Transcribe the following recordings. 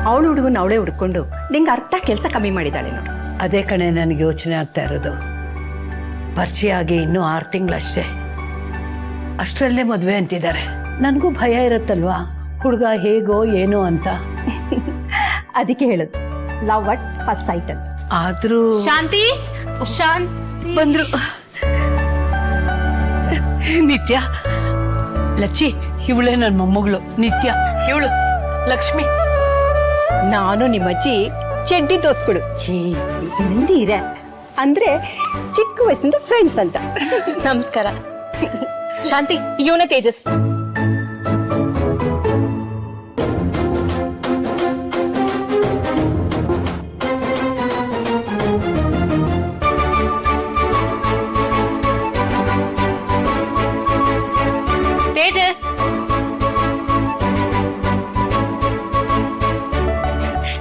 ಅವಳು ಹುಡುಗನ ಅವಳೇ ಹುಡ್ಕೊಂಡು ನಿಂಗೆ ಅರ್ಥ ಕೆಲಸ ಕಮ್ಮಿ ಮಾಡಿದ್ದಾಳೆ ನೋಡು. ಅದೇ ಕಣೆ ನನಗೆ ಯೋಚನೆ ಆಗ್ತಾ ಇರೋದು. ಪರಿಚಯ ಆಗಿ ಇನ್ನೂ 6 ತಿಂಗಳಷ್ಟೇ, ಅಷ್ಟರಲ್ಲೇ ಮದುವೆ ಅಂತಿದ್ದಾರೆ. ನನಗೂ ಭಯ ಇರುತ್ತಲ್ವಾ, ಹುಡುಗ ಹೇಗೋ ಏನೋ ಅಂತ. ಅದಕ್ಕೆ ಹೇಳೋದು ಲವ್ ಅಟ್ ಫಸ್ಟ್ ಸೈಟ್ ಅಂತ. ಆದ್ರೂ ಶಾಂತಿ ಶಾಂತಿ ಬಂದ್ರು. ನಿತ್ಯ, ಲಚ್ಚಿ, ಇವಳೇ ನನ್ನ ಮೊಮ್ಮಗಳು ನಿತ್ಯ, ಇವಳು ಲಕ್ಷ್ಮಿ. ನಾನು ನಿಮ್ಮಜ್ಜಿ ಚೆಡ್ಡಿ ದೋಸ್ಗಳು ಸುಂದೀರ ಅಂದ್ರೆ ಚಿಕ್ಕ ವಯಸ್ಸಿಂದ ಫ್ರೆಂಡ್ಸ್ ಅಂತ. ನಮಸ್ಕಾರ. ಶಾಂತಿ, ಇವನೇ ತೇಜಸ್. ತೇಜಸ್,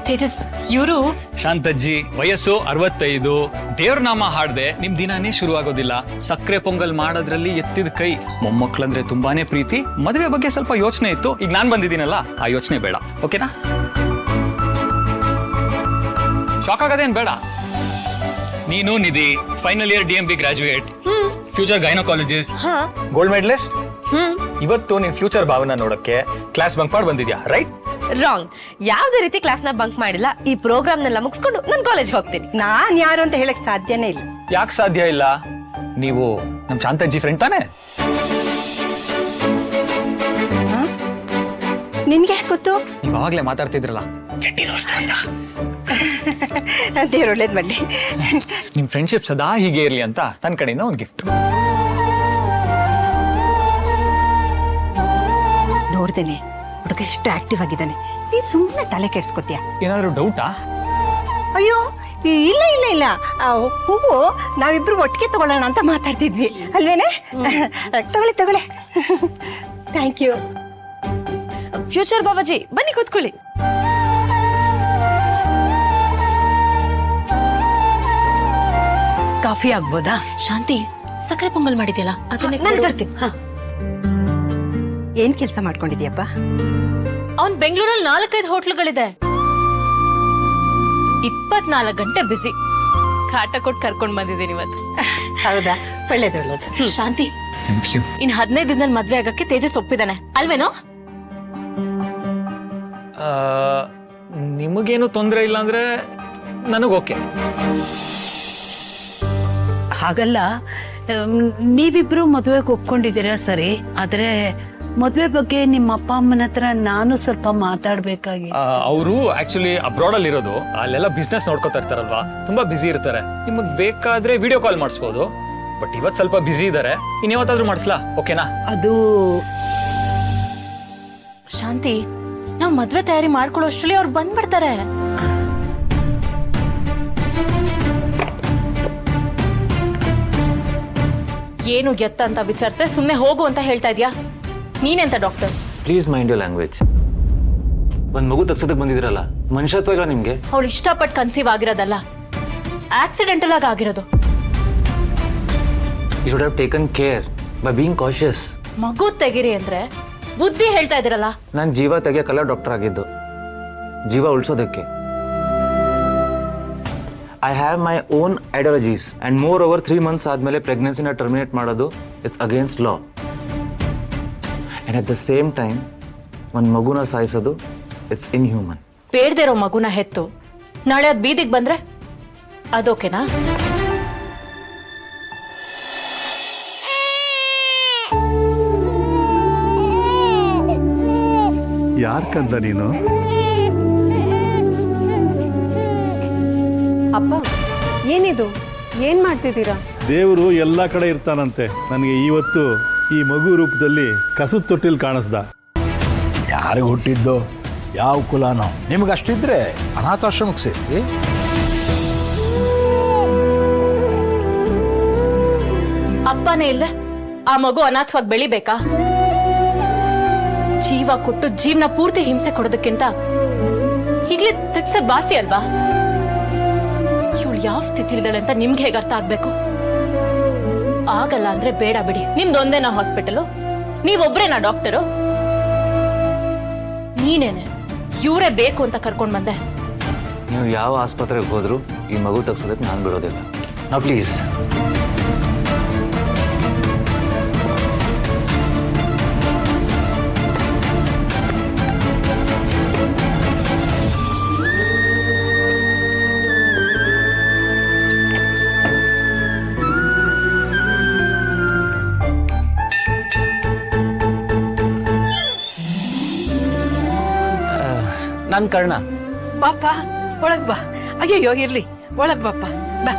ತೇಜಸ್ ಇವರು ಶಾಂತಜ್ಜಿ. ವಯಸ್ಸು 65. ದೇವ್ರ ನಾಮ ಹಾಡ್ದೆ ನಿಮ್ ದಿನಾನೇ ಶುರು ಆಗೋದಿಲ್ಲ. ಸಕ್ಕರೆ ಪೊಂಗಲ್ ಮಾಡೋದ್ರಲ್ಲಿ ಎತ್ತಿದ ಕೈ. ಮೊಮ್ಮಕ್ಳಂದ್ರೆ ತುಂಬಾನೇ ಪ್ರೀತಿ. ಮದುವೆ ಬಗ್ಗೆ ಸ್ವಲ್ಪ ಯೋಚನೆ ಇತ್ತು. ಈಗ ನಾನ್ ಬಂದಿದ್ದೀನಲ್ಲ, ಆ ಯೋಚನೆ ಬೇಡ. ಓಕೆನಾ? ಶಾಕ್ ಆಗೋದೇನ್ ಬೇಡ. ನೀನು ನಿಧಿ final year DMB graduate, future gynaecologist, gold medallist. ಇವತ್ತು ನಿನ್ ಫ್ಯೂಚರ್ ಭಾವನ ನೋಡಕ್ಕೆ ಕ್ಲಾಸ್ ಬಂಕ್ ಮಾಡಿ ಬಂದಿದ್ಯಾ, ರೈಟ್? ರಾಂಗ್. ಯಾವ್ದೇ ರೀತಿ ಕ್ಲಾಸ್ ನ ಬಂಕ್ ಮಾಡಿಲ್ಲ. ಈ ಪ್ರೋಗ್ರಾಮ್ ನೆಲ್ಲ ಮುಗಿಸ್ಕೊಂಡು ನಾನು ಕಾಲೇಜ್ ಹೋಗ್ತೀನಿ. ನಾನ್ ಯಾರು ಅಂತ ಹೇಳಕ್ ಸಾಧ್ಯನೇ ಇಲ್ಲ. ಯಾಕೆ ಸಾಧ್ಯ ಇಲ್ಲ? ನೀವು ನಮ್ ಶಾಂತಜ್ಜಿ ಫ್ರೆಂಡ್ ತಾನೆ? ನಿನ್ಗೆ ಯಾಕೆ ಗೊತ್ತು? ನೀವ್ ಅವಾಗ್ಲೇ ಮಾತಾಡ್ತಿದ್ರಲ್ಲ ಚಡ್ಡಿ ದೋಸ್ತ ಅಂತ. ದೇವ್ರು ಒಳ್ಳೇದ್ ಮಾಡ್ಲಿ. ನಿಮ್ ಫ್ರೆಂಡ್ಶಿಪ್ ಸದಾ ಹೀಗೆ ಇರ್ಲಿ ಅಂತ ನನ್ನ ಕಡೆಯಿಂದ ಒಂದು ಗಿಫ್ಟ್. ನೋಡ್ದೇನೆ ಹುಡುಗ ಎಷ್ಟು ಆಕ್ಟಿವ್ ಆಗಿದ್ದಾನೆ. ನೀನ್ ಸುಮ್ಮನೆ ತಲೆ ಕೆಡ್ಸ್ಕೊತೀಯ. ಏನಾದ್ರು ಡೌಟಾ? ಅಯ್ಯೋ ಇಲ್ಲ ಇಲ್ಲ ಇಲ್ಲ, ಹೂವು ನಾವಿಬ್ರು ಒಟ್ಟಿಗೆ ತಗೊಳ್ಳೋಣ ಅಂತ ಮಾತಾಡ್ತಿದ್ವಿ ಅಲ್ವೇನೆ? ತಗೊಳ್ಳಿ ತಗೊಳ್ಳಿ. Thank you. ಫ್ಯೂಚರ್ ಬಾಬಾಜಿ ಬನ್ನಿ ಕೂತ್ಕೊಳ್ಳಿ. ಕಾಫಿ ಆಗ್ಬೋದಾ? ಶಾಂತಿ, ಸಕ್ಕರೆ ಪೊಂಗಲ್ ಮಾಡಿದ್ಯಲ್ಲ ಅದನ್ನೇ ನಾನು ತರ್ತೀನಿ. ಏನ್ ಕೆಲಸ ಮಾಡ್ಕೊಂಡಿದ್ಯಪ್ಪ? ಅವ್ನ್ ಬೆಂಗಳೂರಲ್ಲಿ 4-5 ಹೋಟ್ಲುಗಳಿದೆ. 24 ಗಂಟೆ ಬಿಸಿ. ಕಾಟ ಕೊಟ್ಟು ಕರ್ಕೊಂಡ್ ಬಂದಿದ್ದೀನಿ ಇವತ್ತು. ಹೌದಾ? ಒಳ್ಳೇದು ಒಳ್ಳೇದು. ಶಾಂತಿ, ಥ್ಯಾಂಕ್ ಯು. ಇನ್ 15 ದಿನದಲ್ಲಿ ಮದ್ವೆ ಆಗಕ್ಕೆ ತೇಜಸ್ ಒಪ್ಪಿದಾನೆ ಅಲ್ವೇನೋ? ನಿಮಗೇನು ತೊಂದರೆ ಇಲ್ಲ ಅಂದ್ರೆ ನನಗ್ ಓಕೆ. ಹಾಗಲ್ಲ, ನೀವಿಬ್ರು ಮದುವೆಗೆ ಒಪ್ಕೊಂಡಿದ್ದೀರಾ ಸರಿ, ಆದ್ರೆ ಮದುವೆ ಬಗ್ಗೆ ನಿಮ್ಮ ಅಪ್ಪ ಅಮ್ಮನ ಹತ್ರ ನಾನು ಸ್ವಲ್ಪ ಮಾತಾಡ್ಬೇಕಾಗಿ. ಅವರು ಆಕ್ಚುಲಿ ಅಬ್ರಾಡ್ ಅಲ್ಲಿ ಇರೋದು. ಅಲ್ಲೆಲ್ಲ ಬಿಸ್ನೆಸ್ ನೋಡ್ಕೊತಾ ಇರ್ತಾರಲ್ವಾ, ತುಂಬಾ ಬಿಸಿ ಇರ್ತಾರೆ. ನಿಮಗ್ ಬೇಕಾದ್ರೆ ವಿಡಿಯೋ ಕಾಲ್ ಮಾಡಿಸ್ಬೋದು. ಬಟ್ ಇವತ್ ಸ್ವಲ್ಪ ಬಿಸಿ ಇದಾರೆ. ಇನ್ಯಾವತ್ತಾದ್ರೂ ಮಾಡಿಸ್ಲಾ? ಓಕೆನಾ? ಅದು ಶಾಂತಿ, ನಾವ್ ಮದ್ವೆ ತಯಾರಿ ಮಾಡ್ಕೊಳ್ಳೋ ಅಷ್ಟ್ರಲ್ಲಿ ಅವ್ರು ಬಂದ್ಬಿಡ್ತಾರೆ. ಏನು ಎತ್ತ ಅಂತ ವಿಚಾರಿಸೆ ಸುಮ್ನೆ ಹೋಗು ಅಂತ ಹೇಳ್ತಾ ಇದ್ಯಾ? ನೀನೆಂತ doctor? Please mind your language. ಒಂದ್ ಮಗು ತಗ್ಸೋದಕ್ ಬಂದಿದ್ರಲ್ಲ, ಮನುಷ್ಯತ್ವ ಇಲ್ಲ ನಿಮ್ಗೆ? ಅವಳು ಇಷ್ಟಪಟ್ಟು ಕನ್ಸೀವ್ ಆಗಿರೋದಲ್ಲ, ಆಕ್ಸಿಡೆಂಟಲ್ ಆಗಿ ಆಗಿರೋದು. You should have taken care by being cautious. ಮಗು ತೆಗಿರಿ ಅಂದ್ರೆ ಬುದ್ಧಿ ಹೇಳ್ತಾ ಇದ್ದೀರಲ್ಲ. ನಾನ್ ಜೀವ ತೆಗಿಯಕಲ್ಲ ಡಾಕ್ಟರ್ ಆಗಿದ್ದು, ಜೀವ ಉಳಿಸೋದಕ್ಕೆ. I have my own ideologies and moreover 3 months ಆದ್ಮೇಲೆ ಪ್ರೆಗ್ನೆನ್ಸಿನ ಟರ್ಮಿನೇಟ್ ಮಾಡೋದು it's against law. And at the same time ಒಂದ್ ಮಗುನ ಸಾಯಿಸೋದು ಇಟ್ಸ್ ಇನ್ಹ್ಯೂಮನ್. ಬೇಡದೇ ಇರೋ ಮಗುನ ಹೆತ್ತು ನಾಳೆ ಅದ್ ಬೀದಿಗೆ ಬಂದ್ರೆ ಅದೋಕೆನಾ? ಯಾರ್ಕಂತ ನೀನು? ಅಪ್ಪ, ಏನಿದು? ಏನ್ ಮಾಡ್ತಿದ್ದೀರಾ? ದೇವರು ಎಲ್ಲಾ ಕಡೆ ಇರ್ತಾನಂತೆ. ನನಗೆ ಇವತ್ತು ಈ ಮಗು ರೂಪದಲ್ಲಿ ಕಸದ ತೊಟ್ಟಿಲ್ ಕಾಣಿಸ್ದ. ಯಾರಿಗೆ ಹುಟ್ಟಿದ್ದು, ಯಾವ ಕುಲಾನೋ? ನಿಮಗಷ್ಟಿದ್ರೆ ಅನಾಥಾಶ್ರಮಕ್ಕೆ ಸೇರಿಸಿ. ಅಪ್ಪನೇ ಇಲ್ಲ, ಆ ಮಗು ಅನಾಥವಾಗಿ ಬೆಳಿಬೇಕಾ? ಜೀವ ಕೊಟ್ಟು ಜೀವನ ಪೂರ್ತಿ ಹಿಂಸೆ ಕೊಡೋದಕ್ಕಿಂತ ಈಗಲೇ ತೆಗ್ಸದ್ ಬಾಸಿ ಅಲ್ವಾ? ಇವಳು ಯಾವ ಸ್ಥಿತಿ ಇದ್ದಾಳೆ ಅಂತ ನಿಮ್ಗೆ ಹೇಗೆ ಅರ್ಥ ಆಗ್ಬೇಕು? ಆಗಲ್ಲ ಅಂದ್ರೆ ಬೇಡ ಬಿಡಿ. ನಿಮ್ದೊಂದೇನಾ ಹಾಸ್ಪಿಟಲು? ನೀವೊಬ್ರೇನಾ ಡಾಕ್ಟರು? ನೀನೇನೆ ಇವರೇ ಬೇಕು ಅಂತ ಕರ್ಕೊಂಡ್ ಬಂದೆ. ನೀವು ಯಾವ ಆಸ್ಪತ್ರೆಗೆ ಹೋದ್ರು ಈ ಮಗು ತಗ್ಸೋದಕ್ಕೆ ನಾನು ಬಿಡೋದಿಲ್ಲ. ನಾವು ಪ್ಲೀಸ್. ನಾನು ಕರ್ಣ. ಬಾಪ ಒಳಗ್ ಬಾ. ಅಯ್ಯಯ್ಯೋ ಇರ್ಲಿ, ಒಳಗ್ ಬಾಪ ಬಾ.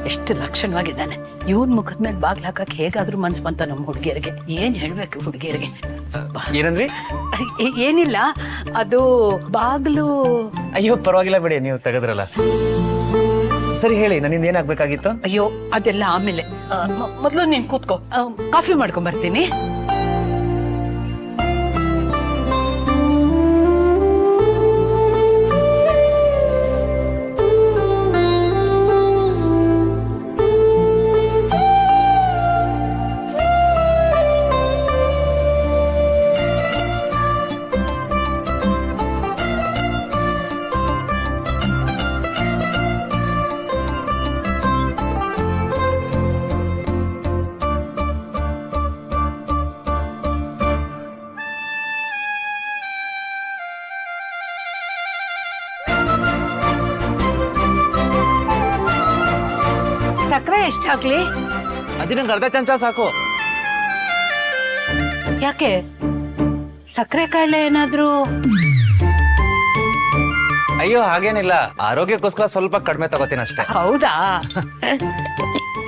ಎಷ್ಟು ಲಕ್ಷಣವಾಗಿದ್ದಾನೆ. ಇವನ್ ಮುಖದ ಮೇಲೆ ಬಾಗ್ಲ ಹಾಕಕ್ ಹೇಗಾದ್ರೂ ಮನ್ಸ್ ಬಂತ ನಮ್ಮ ಹುಡುಗಿಯರಿಗೆ. ಏನ್ ಹೇಳ್ಬೇಕು ಹುಡುಗಿಯರಿಗೆ? ಏನಂದ್ರಿ? ಏನಿಲ್ಲ, ಅದು ಬಾಗ್ಲು. ಅಯ್ಯೋ ಪರವಾಗಿಲ್ಲ ಬಿಡಿ, ನೀವು ತೆಗೆದ್ರಲ್ಲ. ಸರಿ ಹೇಳಿ, ನನ್ನಿಂದ ಏನಾಗ್ಬೇಕಾಗಿತ್ತು? ಅಯ್ಯೋ ಅದೆಲ್ಲ ಆಮೇಲೆ. ಮೊದ್ಲು ನೀನ್ ಕೂತ್ಕೋ, ಕಾಫಿ ಮಾಡ್ಕೊಂಡ್ ಬರ್ತೀನಿ. ಸಕ್ಕರೆ ಎಷ್ಟಾಗ್ಲಿ? ಅಜ್ಜಿ ನಂಗೆ ಅರ್ಧ ಚಮಚ ಸಾಕು. ಯಾಕೆ ಸಕ್ಕರೆ ಕಾಯಿಲೆ ಏನಾದ್ರೂ? ಅಯ್ಯೋ ಹಾಗೇನಿಲ್ಲ, ಆರೋಗ್ಯಕ್ಕೋಸ್ಕರ ಸ್ವಲ್ಪ ಕಡಿಮೆ ತಗೋತೀನಿ ಅಷ್ಟೇ. ಹೌದಾ?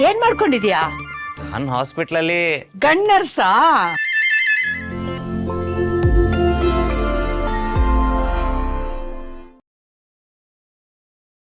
ಏನ್ ಮಾಡ್ಕೊಂಡಿದ್ಯಾ? ನಾನು ಹಾಸ್ಪಿಟ್ಲಲ್ಲಿ ಗಂಡರ್ಸಾ?